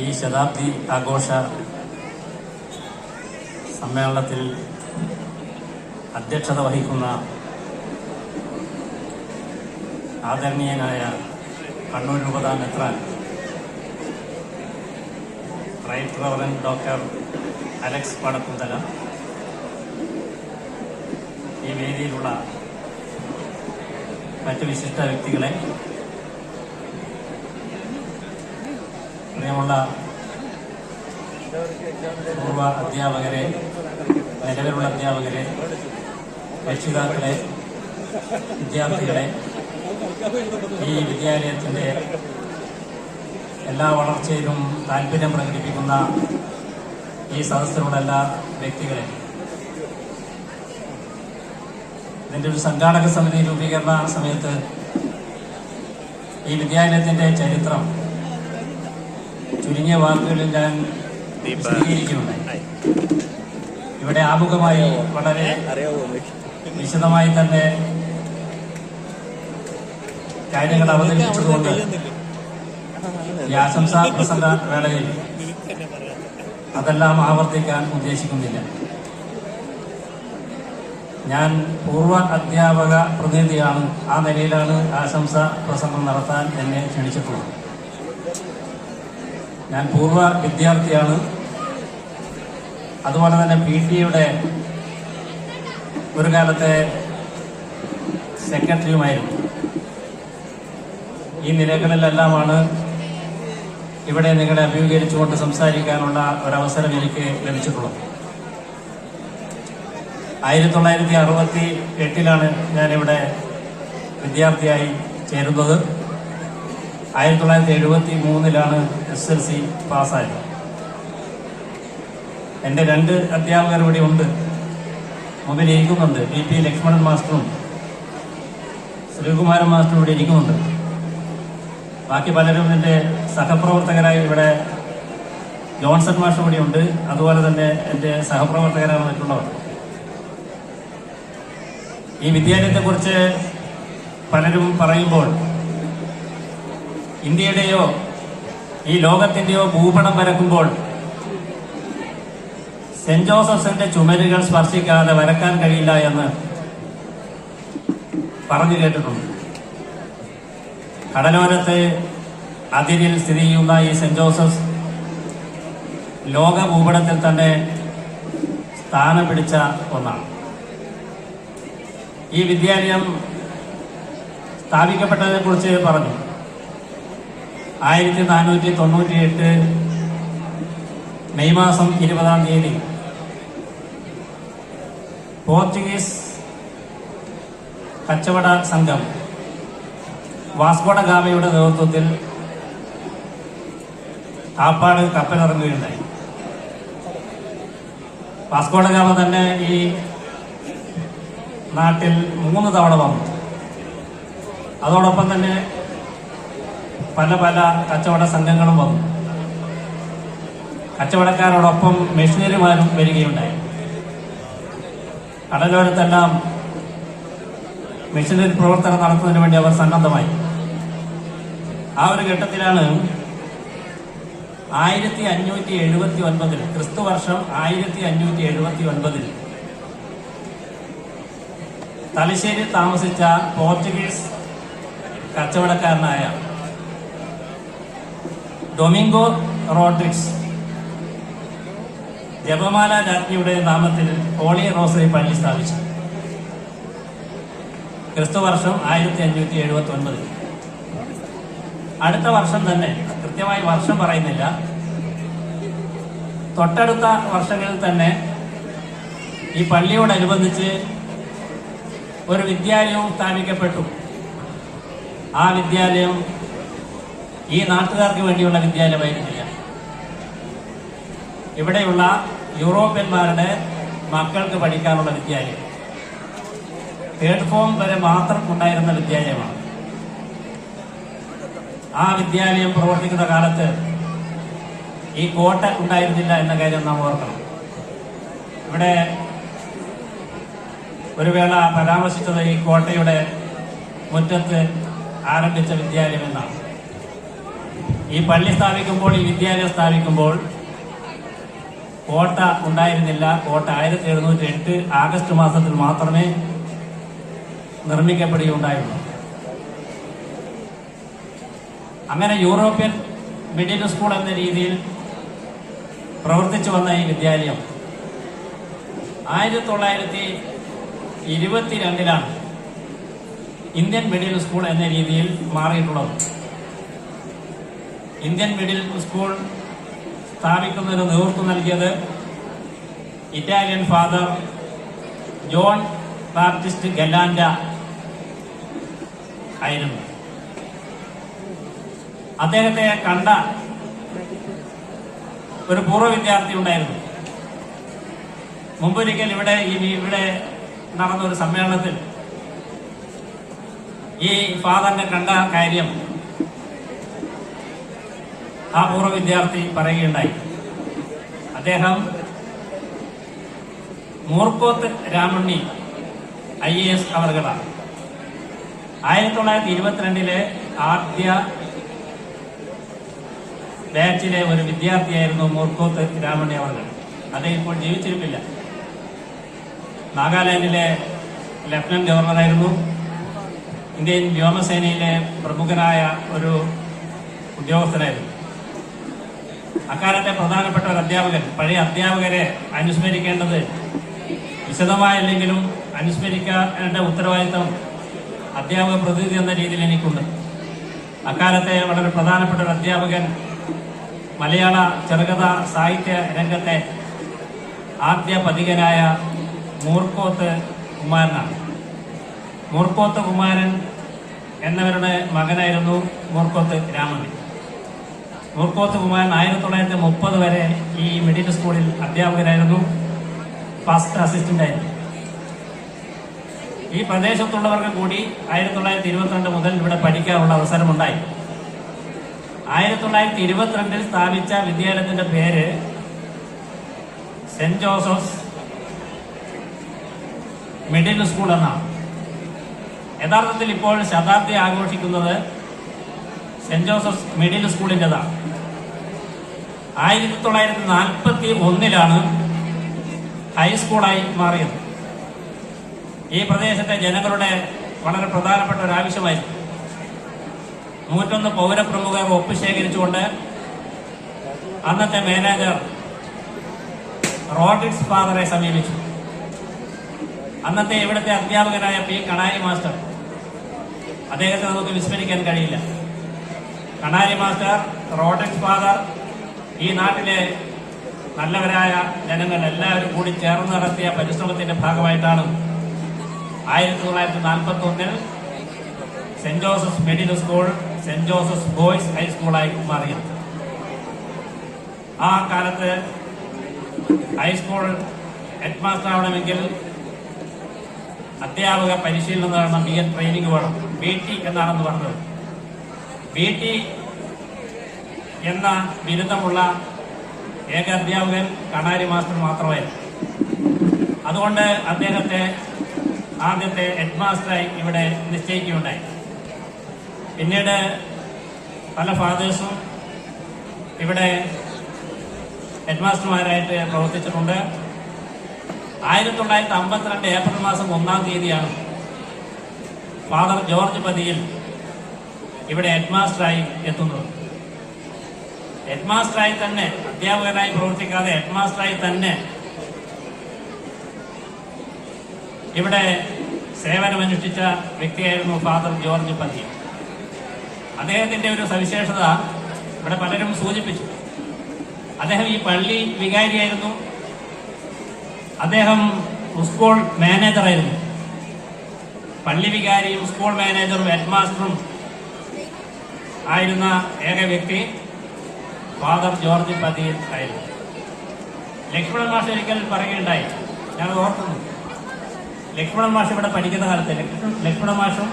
ഈ ശതാബ്ദി ആഘോഷ സമ്മേളനത്തിൽ അധ്യക്ഷത വഹിക്കുന്ന ആദരണീയനായ കണ്ണൂർ രൂപത മെത്രാൻ റൈറ്റ് റവറൻഡ് ഡോക്ടർ അലക്സ് പടക്കുന്തല, ഈ വേദിയിലുള്ള മറ്റ് വിശിഷ്ട വ്യക്തികളെ, പ്രിയമുള്ള പൂർവ്വ അധ്യാപകരെ, നിലവിലുള്ള അധ്യാപകരെ, രക്ഷിതാക്കളെ, വിദ്യാർത്ഥികളെ, ഈ വിദ്യാലയത്തിൻ്റെ എല്ലാ വളർച്ചയിലും താല്പര്യം പ്രകടിപ്പിക്കുന്ന ഈ സദസ്സിലുള്ള എല്ലാ വ്യക്തികളെ, ഇതിൻ്റെ ഒരു സംഘാടക സമിതി രൂപീകരണ സമയത്ത് ഈ വിദ്യാലയത്തിൻ്റെ ചരിത്രം ചുരുങ്ങിയ വാക്കുകളിൽ ഞാൻ വിശദീകരിക്കുന്നുണ്ടായി. ഇവിടെ ആമുഖമായി വളരെ വിശദമായി തന്നെ കാര്യങ്ങൾ അവതരിപ്പിച്ചതുകൊണ്ട് ഈ ആശംസാ പ്രസംഗ വേളയിൽ അതെല്ലാം ആവർത്തിക്കാൻ ഉദ്ദേശിക്കുന്നില്ല. ഞാൻ പൂർവ്വ അധ്യാപക പ്രതിനിധിയാണ്. ആ നിലയിലാണ് ആശംസാ പ്രസംഗം നടത്താൻ എന്നെ ക്ഷണിച്ചിട്ടുള്ളത്. ഞാൻ പൂർവ്വ വിദ്യാർത്ഥിയാണ്. അതുപോലെ തന്നെ PTA ഒരു കാലത്തെ സെക്രട്ടറിയുമായിരുന്നു. ഈ നിലകളിലെല്ലാമാണ് ഇവിടെ നിങ്ങളെ അഭിമുഖീകരിച്ചുകൊണ്ട് സംസാരിക്കാനുള്ള ഒരവസരം എനിക്ക് ലഭിച്ചിട്ടുള്ളത്. 1968 ഞാനിവിടെ വിദ്യാർത്ഥിയായി ചേരുന്നത്. 1973 SLC പാസ്സായത്. എൻ്റെ 2 അധ്യാപകർ ഇവിടെ ഉണ്ട്, മുമ്പിൽ ഇരിക്കുന്നുണ്ട്. BP ലക്ഷ്മണൻ മാസ്റ്ററും ശ്രീകുമാരൻ മാസ്റ്ററും ഇവിടെ ഇരിക്കുന്നുണ്ട്. ബാക്കി പലരും എൻ്റെ സഹപ്രവർത്തകരായി ഇവിടെ ജോൺസൺ മാസ്റ്റർ ഇവിടെ ഉണ്ട്. അതുപോലെ തന്നെ എൻ്റെ സഹപ്രവർത്തകരാണ് മറ്റുള്ളവർ. ഈ വിദ്യാലയത്തെക്കുറിച്ച് പലരും പറയുമ്പോൾ ഇന്ത്യയുടെയോ ഈ ലോകത്തിൻ്റെയോ ഭൂപടം വരക്കുമ്പോൾ സെന്റ് ജോസഫ്സിന്റെ ചുമരുകൾ സ്പർശിക്കാതെ വരക്കാൻ കഴിയില്ല എന്ന് പറഞ്ഞു കേട്ടിട്ടുണ്ട്. കടലോരത്തെ അതിരിൽ സ്ഥിതി ചെയ്യുന്ന ഈ സെന്റ് ജോസഫ്സ് ലോക ഭൂപടത്തിൽ തന്നെ സ്ഥാനം പിടിച്ച ഒന്നാണ്. ഈ വിദ്യാലയം സ്ഥാപിക്കപ്പെട്ടതിനെ കുറിച്ച് പറഞ്ഞു. 1498 മെയ് മാസം 20 പോർച്ചുഗീസ് കച്ചവട സംഘം വാസ്കോഡ ഗാമയുടെ നേതൃത്വത്തിൽ കാപ്പാട് കപ്പലിറങ്ങുകയുണ്ടായി. വാസ്കോഡ ഗാമ തന്നെ ഈ നാട്ടിൽ 3 തവണ വന്നു. അതോടൊപ്പം തന്നെ പല പല കച്ചവട സംഘങ്ങളും വന്നു. കച്ചവടക്കാരോടൊപ്പം മെഷീനറിമാരും വരികയുണ്ടായി. കടലോരത്തെല്ലാം മെഷീനറി പ്രവർത്തനം നടത്തുന്നതിന് വേണ്ടി അവർ സന്നദ്ധമായി. ആ ഒരു ഘട്ടത്തിലാണ് 1579 ക്രിസ്തു വർഷം 1579 തലശ്ശേരിയിൽ താമസിച്ച പോർച്ചുഗീസ് കച്ചവടക്കാരനായ ഡൊമിംഗോ റോഡ്രിക്സ് ജപമാല രാജ്ഞിയുടെ നാമത്തിൽ ഹോളി റോസറി പള്ളി സ്ഥാപിച്ചു. ക്രിസ്തു വർഷം 1579. അടുത്ത വർഷം തന്നെ, കൃത്യമായി വർഷം പറയുന്നില്ല, തൊട്ടടുത്ത വർഷങ്ങളിൽ തന്നെ ഈ പള്ളിയോടനുബന്ധിച്ച് ഒരു വിദ്യാലയവും സ്ഥാപിക്കപ്പെട്ടു. ആ വിദ്യാലയം ഈ നാട്ടുകാർക്ക് വേണ്ടിയുള്ള വിദ്യാലയമായിരുന്നില്ല. ഇവിടെയുള്ള യൂറോപ്യന്മാരുടെ മക്കൾക്ക് പഠിക്കാനുള്ള വിദ്യാലയം, 3rd ഫോം വരെ മാത്രം ഉണ്ടായിരുന്ന വിദ്യാലയമാണ്. ആ വിദ്യാലയം പ്രവർത്തിക്കുന്ന കാലത്ത് ഈ കോട്ട ഉണ്ടായിരുന്നില്ല എന്ന കാര്യം നാം ഓർക്കണം. ഇവിടെ ഒരു വേള പരാമർശിച്ചത് ഈ കോട്ടയുടെ മുറ്റത്ത് ആരംഭിച്ച വിദ്യാലയം എന്നാണ്. ഈ പള്ളി സ്ഥാപിക്കുമ്പോൾ, ഈ വിദ്യാലയം സ്ഥാപിക്കുമ്പോൾ കോട്ട ഉണ്ടായിരുന്നില്ല. കോട്ട 1708 ആഗസ്റ്റ് മാസത്തിൽ മാത്രമേ നിർമ്മിക്കപ്പെടുകയുണ്ടായുള്ളൂ. അങ്ങനെ യൂറോപ്യൻ മിഡിൽ സ്കൂൾ എന്ന രീതിയിൽ പ്രവർത്തിച്ചു വന്ന ഈ വിദ്യാലയം 1922 ഇന്ത്യൻ മിഡിൽ സ്കൂൾ എന്ന രീതിയിൽ മാറിയിട്ടുള്ളത്. ഇന്ത്യൻ മിഡിൽ സ്കൂൾ സ്ഥാപിക്കുന്നതിന് നേതൃത്വം നൽകിയത് ഇറ്റാലിയൻ ഫാദർ ജോൺ ബാപ്റ്റിസ്റ്റ് ഗലാൻഡ ആയിരുന്നു. അദ്ദേഹത്തെ കണ്ട ഒരു പൂർവ്വ വിദ്യാർത്ഥി ഉണ്ടായിരുന്നു. മുമ്പൊരിക്കൽ ഇവിടെ നടന്ന ഒരു സമ്മേളനത്തിൽ ഈ ഫാദറിനെ കണ്ട കാര്യം ആ പൂർവ്വ വിദ്യാർത്ഥി പറയുകയുണ്ടായി. അദ്ദേഹം മൂർക്കോത്ത് രാമണ്ണി IAS അവർകളാണ്. 1922 ആദ്യ ബാച്ചിലെ ഒരു വിദ്യാർത്ഥിയായിരുന്നു മൂർക്കോത്ത് രാമണ്ണി അവർകൾ. അദ്ദേഹം ഇപ്പോൾ ജീവിച്ചിരിപ്പില്ല. നാഗാലാൻഡിലെ ലഫ്റ്റനന്റ് ഗവർണറായിരുന്നു. ഇന്ത്യൻ വ്യോമസേനയിലെ പ്രമുഖനായ ഒരു ഉദ്യോഗസ്ഥനായിരുന്നു. അക്കാലത്തെ പ്രധാനപ്പെട്ട ഒരു അധ്യാപകൻ. പഴയ അധ്യാപകരെ അനുസ്മരിക്കേണ്ടത് വിശദമായില്ലെങ്കിലും അനുസ്മരിക്കേണ്ട ഉത്തരവാദിത്തം അധ്യാപക പ്രതിനിധി എന്ന രീതിയിൽ എനിക്കുണ്ട്. അക്കാലത്തെ വളരെ പ്രധാനപ്പെട്ട ഒരു അധ്യാപകൻ മലയാള ചെറുകഥ സാഹിത്യ രംഗത്തെ ആദ്യ പഥികനായ മൂർക്കോത്ത് കുമാരനാണ്. മൂർക്കോത്ത് കുമാരൻ എന്നവരുടെ മകനായിരുന്നു മൂർക്കോത്ത് രാമണ്ണി. മൂർക്കോത്ത് കുമാരൻ 1930 വരെ ഈ മിഡിൽ സ്കൂളിൽ അധ്യാപകനായിരുന്നു, ഫസ്റ്റ് അസിസ്റ്റന്റ് ആയിരുന്നു. ഈ പ്രദേശത്തുള്ളവർക്ക് കൂടി 1922 മുതൽ ഇവിടെ പഠിക്കാനുള്ള അവസരമുണ്ടായി. 1922 സ്ഥാപിച്ച വിദ്യാലയത്തിന്റെ പേര് സെന്റ് ജോസഫ്സ് മിഡിൽ സ്കൂൾ എന്നാണ്. യഥാർത്ഥത്തിൽ ഇപ്പോൾ ശതാബ്ദി ആഘോഷിക്കുന്നത് സെന്റ് ജോസഫ്സ് മിഡിൽ സ്കൂളിൻ്റെതാണ്. 1941 ഹൈസ്കൂളായി മാറിയത്. ഈ പ്രദേശത്തെ ജനങ്ങളുടെ വളരെ പ്രധാനപ്പെട്ട ഒരു ആവശ്യമായിരുന്നു. 101 പൗരപ്രമുഖർ ഒപ്പ് ശേഖരിച്ചുകൊണ്ട് അന്നത്തെ മാനേജർ റോഡ്രിക്സ് ഫാദറെ സമീപിച്ചു. അന്നത്തെ ഇവിടുത്തെ അധ്യാപകനായ P. കണാരി മാസ്റ്റർ, അദ്ദേഹത്തെ നമുക്ക് വിസ്മരിക്കാൻ കഴിയില്ല. കണാരി മാസ്റ്റർ, റോഡ്രിക്സ് ഫാദർ, ഈ നാട്ടിലെ നല്ലവരായ ജനങ്ങൾ എല്ലാവരും കൂടി ചേർന്ന് നടത്തിയ പരിശ്രമത്തിന്റെ ഭാഗമായിട്ടാണ് 1941 saint Joseph's middle school saint Joseph's boys ഹൈസ്കൂളായി മാറിയത്. ആ കാലത്ത് ഹൈസ്കൂൾ ഹെഡ് മാസ്റ്റർ ആവണമെങ്കിൽ അധ്യാപക പരിശീലനം നേടണം, BA ട്രെയിനിങ് വേണം. BT എന്നാണെന്ന് പറഞ്ഞത്. BT എന്ന ബിരുദമുള്ള ഏക അധ്യാപകൻ കണാരി മാസ്റ്റർ മാത്രമായിരുന്നു. അതുകൊണ്ട് അദ്ദേഹത്തെ ആദ്യത്തെ ഹെഡ് മാസ്റ്ററായി ഇവിടെ നിശ്ചയിക്കുകയുണ്ടായി. പിന്നീട് പല ഫാദേഴ്സും ഇവിടെ ഹെഡ് മാസ്റ്റർമാരായിട്ട് പ്രവർത്തിച്ചിട്ടുണ്ട്. 1952 ഏപ്രിൽ മാസം 1-ാം തീയതിയാണ് ഫാദർ ജോർജ് പതിയിൽ ഇവിടെ ഹെഡ് മാസ്റ്ററായി എത്തുന്നത്. ഹെഡ് മാസ്റ്ററായി തന്നെ, അധ്യാപകനായി പ്രവർത്തിക്കാതെ ഹെഡ് മാസ്റ്ററായി തന്നെ ഇവിടെ സേവനമനുഷ്ഠിച്ച വ്യക്തിയായിരുന്നു ഫാദർ ജോർജ് പതി. അദ്ദേഹത്തിന്റെ ഒരു സവിശേഷത ഇവിടെ പലരും സൂചിപ്പിച്ചു. അദ്ദേഹം ഈ പള്ളി വികാരിയായിരുന്നു. അദ്ദേഹം സ്കൂൾ മാനേജറായിരുന്നു. പള്ളി വികാരിയും സ്കൂൾ മാനേജറും ഹെഡ് മാസ്റ്ററും ആയിരുന്ന ഏക വ്യക്തി ഫാദർ ജോർജ് പതിയിൽ ആയിരുന്നു. ലക്ഷ്മണൻ മാഷ് ഒരിക്കൽ പറയുകയുണ്ടായി, ഞാൻ ഓർക്കുന്നു. ലക്ഷ്മണൻ മാഷ് ഇവിടെ പഠിക്കുന്ന കാലത്ത്, ലക്ഷ്മണൻ മാഷും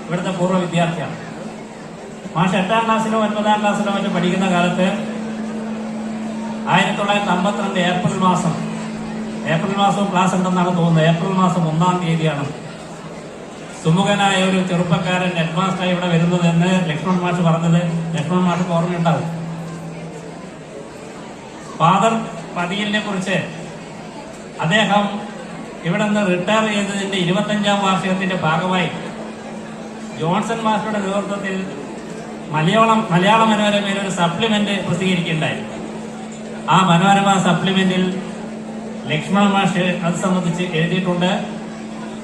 ഇവിടുത്തെ പൂർവ്വ വിദ്യാർത്ഥിയാണ്. മാഷ് 8-ാം ക്ലാസ്സിലോ 9-ാം ക്ലാസ്സിലോ മറ്റും പഠിക്കുന്ന കാലത്ത് 1952 ഏപ്രിൽ മാസം ഏപ്രിൽ മാസവും ക്ലാസ് ഉണ്ടെന്നാണ് തോന്നുന്നത്. ഏപ്രിൽ മാസം 1-ാം തീയതിയാണ് സുമുഖനായ ഒരു ചെറുപ്പക്കാരൻ ഹെഡ് മാസ്റ്ററായി ഇവിടെ വരുന്നതെന്ന് ലക്ഷ്മൺ മാഷ് പറഞ്ഞത് ലക്ഷ്മൺ മാഷ് ഓർമ്മയുണ്ടാവും. ഫാദർ പതിയലിനെ കുറിച്ച് അദ്ദേഹം ഇവിടെ നിന്ന് റിട്ടയർ ചെയ്തതിന്റെ 25-ാം വാർഷികത്തിന്റെ ഭാഗമായി ജോൺസൺ മാസ്റ്ററുടെ നേതൃത്വത്തിൽ മലയാള മനോരമയിൽ ഒരു സപ്ലിമെന്റ് പ്രസിദ്ധീകരിക്കുകയുണ്ടായി. ആ മനോരമ സപ്ലിമെന്റിൽ ലക്ഷ്മണ മാഷ് അത് സംബന്ധിച്ച് എഴുതിയിട്ടുണ്ട്.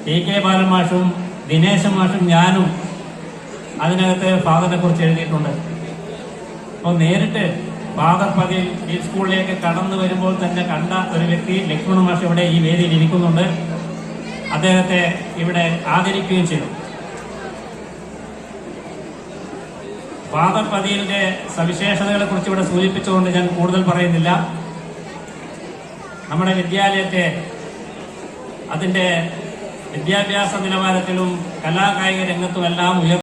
ടി.കെ. ബാലൻ മാഷും ദിനേശൻ മാഷും ഞാനും അതിനകത്ത് ഫാദറിനെ കുറിച്ച് എഴുതിയിട്ടുണ്ട്. അപ്പോൾ നേരിട്ട് ഫാദർ പതിയിൽ ഈ സ്കൂളിലേക്ക് കടന്നു വരുമ്പോൾ തന്നെ കണ്ട ഒരു വ്യക്തി ലക്ഷ്മണ മാഷ് ഇവിടെ ഈ വേദിയിൽ ഇരിക്കുന്നുണ്ട്. അദ്ദേഹത്തെ ഇവിടെ ആദരിക്കുകയും ചെയ്തു. ഫാദർ പതിയിലിന്റെ സവിശേഷതകളെ കുറിച്ച് ഇവിടെ സൂചിപ്പിച്ചുകൊണ്ട് ഞാൻ കൂടുതൽ പറയുന്നില്ല. നമ്മുടെ വിദ്യാലയത്തെ അതിന്റെ വിദ്യാഭ്യാസ നിലവാരത്തിലും കലാകായിക രംഗത്തുമെല്ലാം